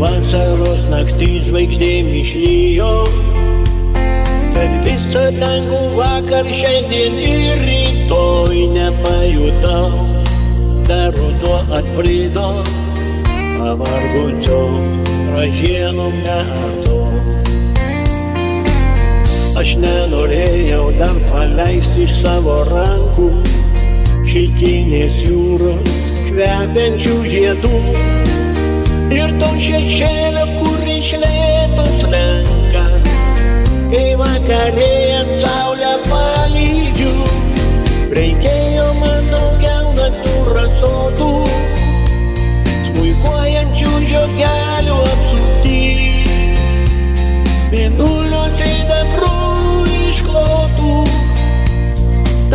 vasaros naktį žvaigždėm išlijo, kad visą dangų vakar, šiandien ir rytoj nepajutau. Dar ruduo atbrido, pavargusio ražienom neardo. Aš nenorėjau dar paleisti iš savo rankų šilkinės jūros kvepiančių žiedų ir to šešėlio, kur iš lėto slenka, kai vakarėjant saulę palydžiu. Reikėjo man daugiau naktų rasotų, smuikuojančių žiogelių apsupty, mėnulio sidabrų išklotų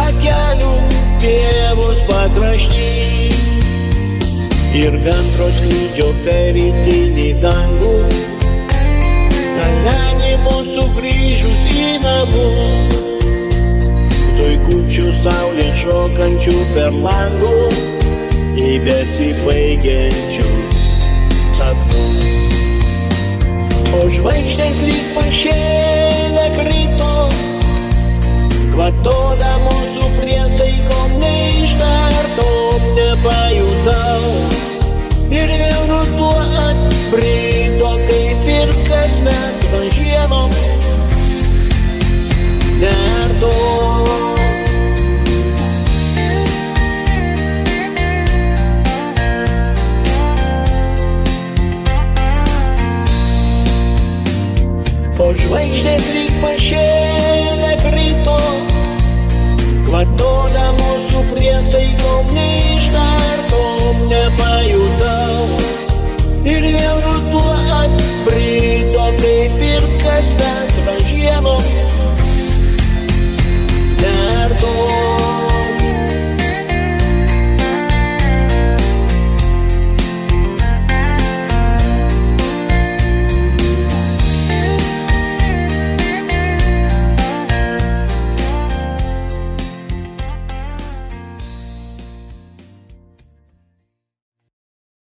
takelių pievos pakrašty. Ir gandro skrydžio per rytinį dangų, kalenimo sugrįžus į namus, zuikučių saulės šokančių per langus į besibaigiančius sapnus. O žvaigždės lyg pašėlę krito, kvatodamos su priesaikom neištartom nepajutau. Ir vėl ruduo atbrido, kaip ir kasmet žiemom neardo. O žvaigždės lyg pašėlę krito, kvatodamos su priesaikom neištartom nepajutau. Ir vėl ruduo atbrido, kaip ir kasmet žiemom neardo.